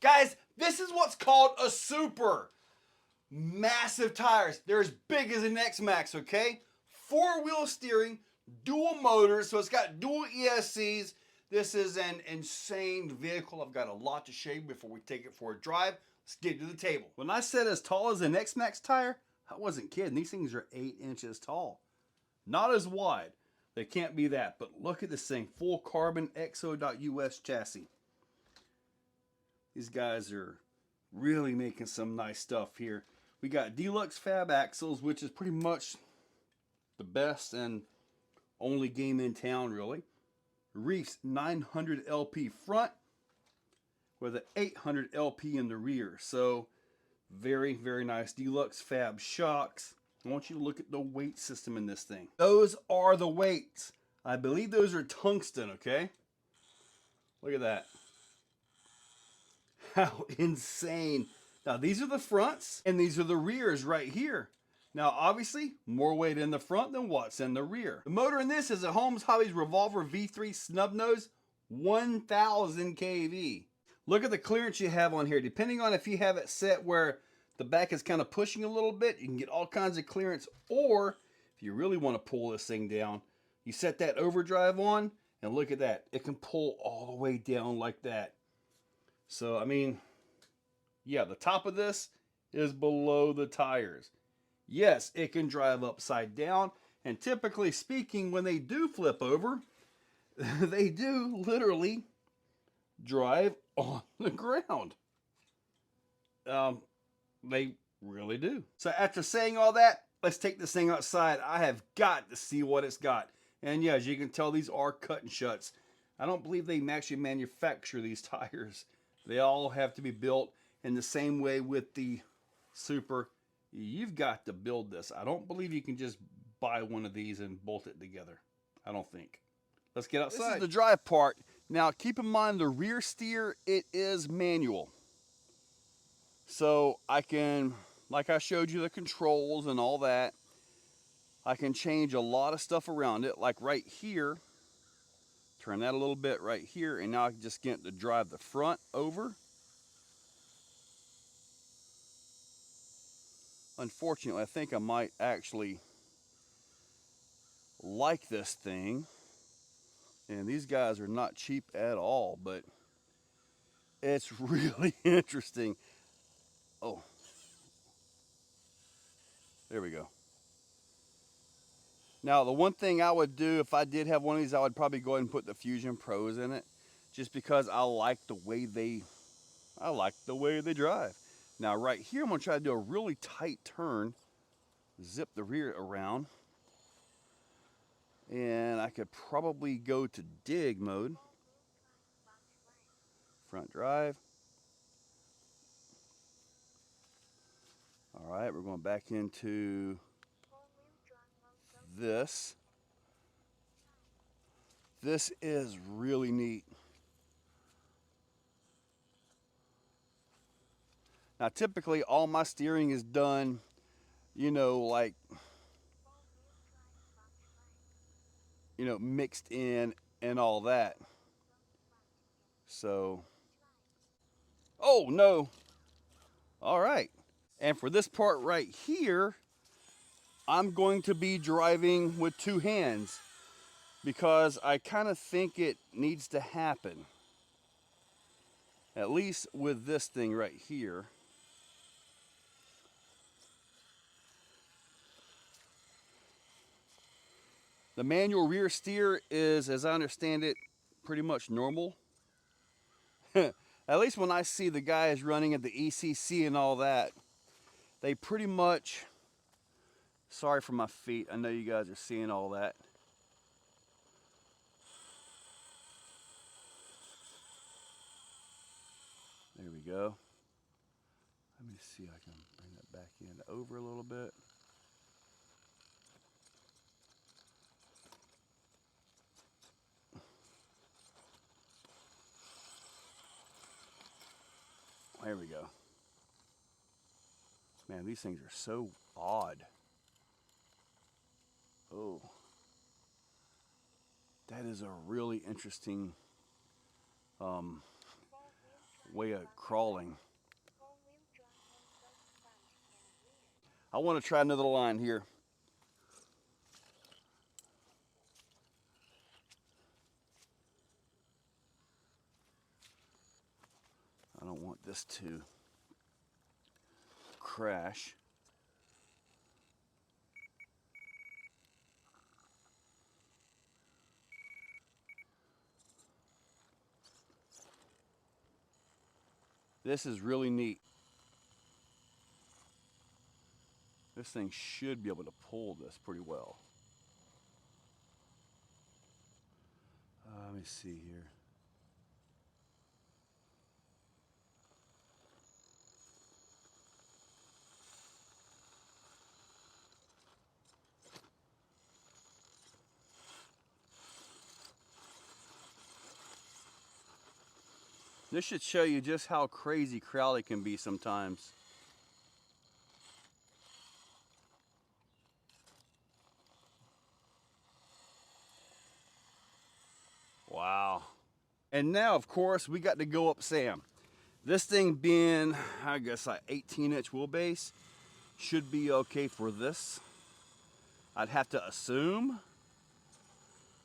Guys, this is what's called a super. Massive tires. They're as big as an X-Max, okay? Four-wheel steering, dual motors, so it's got dual ESCs. This is an insane vehicle. I've got a lot to show you before we take it for a drive. Let's get to the table. When I said as tall as an X-Max tire, I wasn't kidding. These things are 8 inches tall. Not as wide. They can't be that, but look at this thing. Full carbon XO.US chassis. These guys are really making some nice stuff here. We got deluxe fab axles, which is pretty much the best and only game in town, really. Reef's 900 LP front with an 800 LP in the rear. So very, very nice. Deluxe fab shocks. I want you to look at the weight system in this thing. Those are the weights. I believe those are tungsten, okay? Look at that. How insane. Now, these are the fronts, and these are the rears right here. Now, obviously, more weight in the front than what's in the rear. The motor in this is a Holmes Hobbies Revolver V3 snub nose, 1000 kV. Look at the clearance you have on here. Depending on if you have it set where the back is kind of pushing a little bit, you can get all kinds of clearance. Or, if you really want to pull this thing down, you set that overdrive on, and look at that. It can pull all the way down like that. So, I mean, yeah, the top of this is below the tires. Yes, it can drive upside down, and typically speaking, when they do flip over, they do literally drive on the ground. They really do. So after saying all that, let's take this thing outside. I have got to see what it's got. And yeah, as you can tell, these are cut and shuts. I don't believe they actually manufacture these tires. They all have to be built in the same way with the Super. You've got to build this. I don't believe you can just buy one of these and bolt it together. I don't think. Let's get outside. This is the drive part. Now keep in mind the rear steer, it is manual. So I can, like I showed you the controls and all that, I can change a lot of stuff around it. Like right here, turn that a little bit right here, and now I can just get to drive the front over. Unfortunately, I think I might actually like this thing. And these guys are not cheap at all, but it's really interesting. Oh, there we go. Now, the one thing I would do if I did have one of these, I would probably go ahead and put the Fusion Pros in it, just because I like the way they drive. Now, right here, I'm gonna try to do a really tight turn, zip the rear around, and I could probably go to dig mode. Front drive. All right, we're going back into this. This is really neat. Now, typically, all my steering is done, you know, like, you know, mixed in and all that. So, oh no. All right. And for this part right here, I'm going to be driving with two hands because I kind of think it needs to happen. At least with this thing right here. The manual rear steer is, as I understand it, pretty much normal. At least when I see the guys running at the ECC and all that, they pretty much, sorry for my feet, I know you guys are seeing all that. There we go. Let me see if I can bring that back in over a little bit. There we go. Man, these things are so odd. Oh. That is a really interesting way of crawling. I want to try another line here. I don't want this to crash. This is really neat. This thing should be able to pull this pretty well. Let me see here. This should show you just how crazy Crowley can be sometimes. Wow. And now, of course, we got to go up Sam. This thing being, I guess, like 18-inch wheelbase, should be okay for this. I'd have to assume.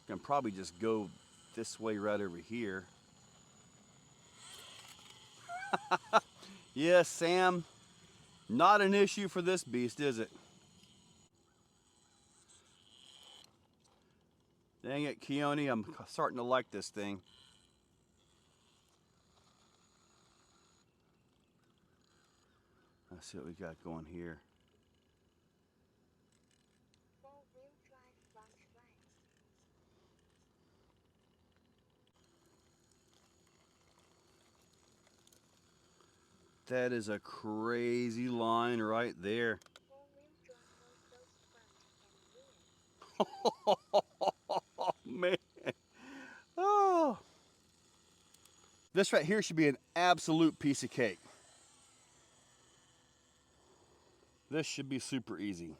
I can probably just go this way right over here. Yes, Sam, not an issue for this beast, is it? Dang it, Keone, I'm starting to like this thing. Let's see what we got going here. That is a crazy line right there. Oh, man. Oh. This right here should be an absolute piece of cake. This should be super easy.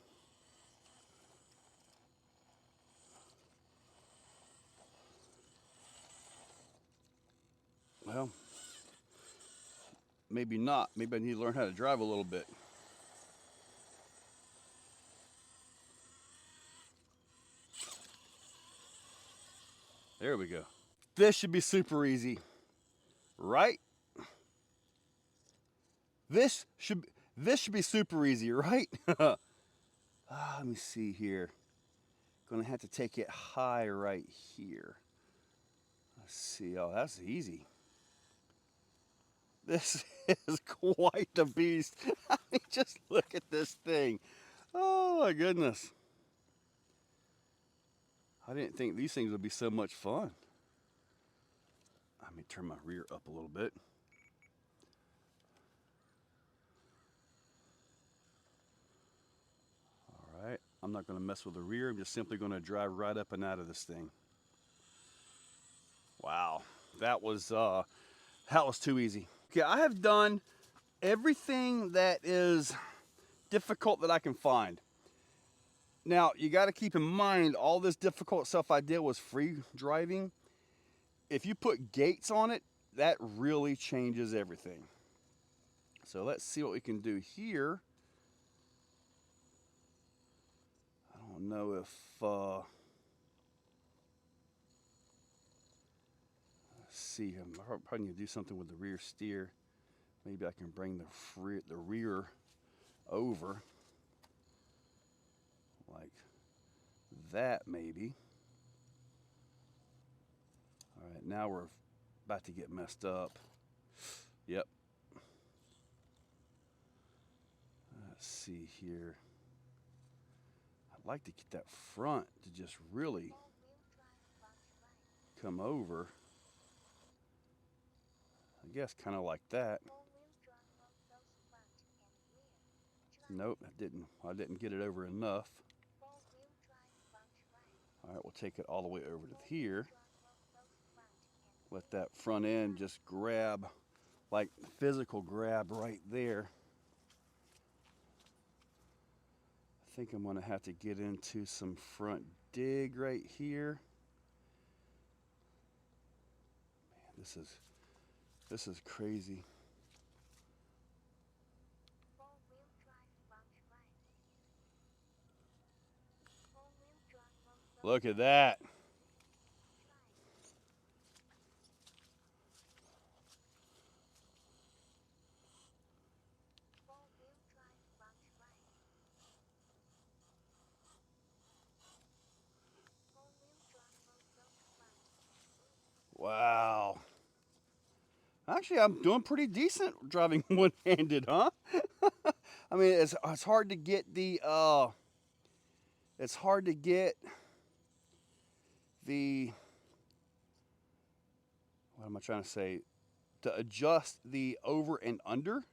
Well, maybe not. Maybe I need to learn how to drive a little bit. There we go. This should be super easy, right? This should be super easy, right? Let me see here. Gonna have to take it high right here. Let's see. Oh, that's easy. This is quite the beast. I mean, just look at this thing. Oh my goodness. I didn't think these things would be so much fun. Let me turn my rear up a little bit. All right, I'm not gonna mess with the rear. I'm just simply gonna drive right up and out of this thing. Wow, that was too easy. Okay, I have done everything that is difficult that I can find. Now, you got to keep in mind, all this difficult stuff I did was free driving. If you put gates on it, that really changes everything. So let's see what we can do here. I don't know if, let's see, I'm probably going to do something with the rear steer. Maybe I can bring the rear over. Like that, maybe. All right, now we're about to get messed up. Yep. Let's see here. I'd like to get that front to just really come over. I guess kind of like that. Nope, I didn't get it over enough. All right, we'll take it all the way over to here. Let that front end just grab, like physical grab right there. I think I'm gonna have to get into some front dig right here. Man, this is This is crazy. Look at that. Wow. Actually, I'm doing pretty decent driving one-handed, huh? I mean, it's hard to get the what am I trying to say? To adjust the over and under.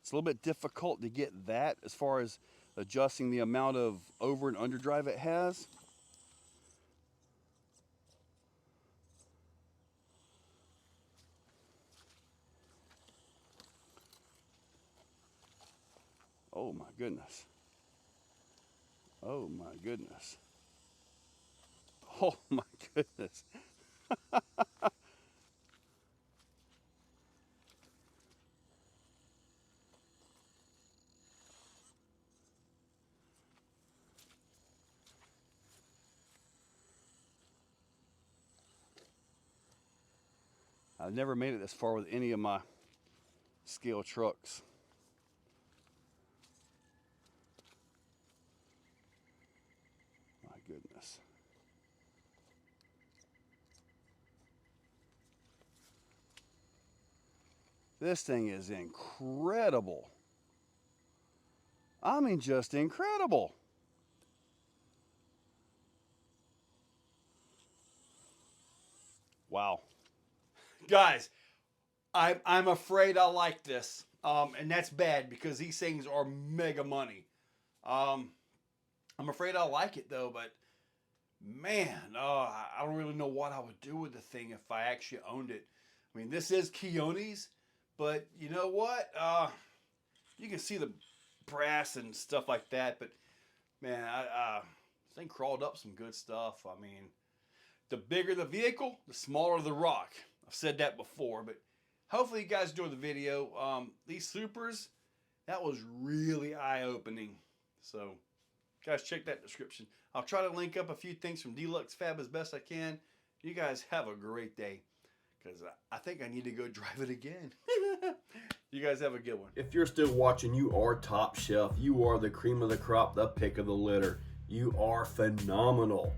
It's a little bit difficult to get that as far as adjusting the amount of over and under drive it has. Oh my goodness. Oh my goodness. Oh my goodness. I've never made it this far with any of my scale trucks. My goodness. This thing is incredible. I mean, just incredible. Wow. Guys, I'm afraid I like this. And that's bad because these things are mega money. I'm afraid I like it though, but man, I don't really know what I would do with the thing if I actually owned it. I mean, this is Keone's, but you know what? You can see the brass and stuff like that, but man, this thing crawled up some good stuff. I mean, the bigger the vehicle, the smaller the rock. I've said that before, but hopefully you guys enjoyed the video. These supers, that was really eye-opening. So, guys, check that description. I'll try to link up a few things from Deluxe Fab as best I can. You guys have a great day, because I think I need to go drive it again. You guys have a good one. If you're still watching, you are top shelf. You are the cream of the crop, the pick of the litter. You are phenomenal.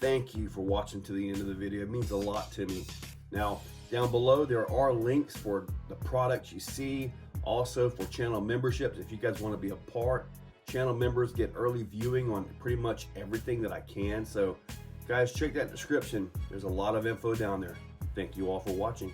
Thank you for watching to the end of the video. It means a lot to me. Now, down below, there are links for the products you see, also for channel memberships. If you guys want to be a part, channel members get early viewing on pretty much everything that I can. So, guys, check that description. There's a lot of info down there. Thank you all for watching.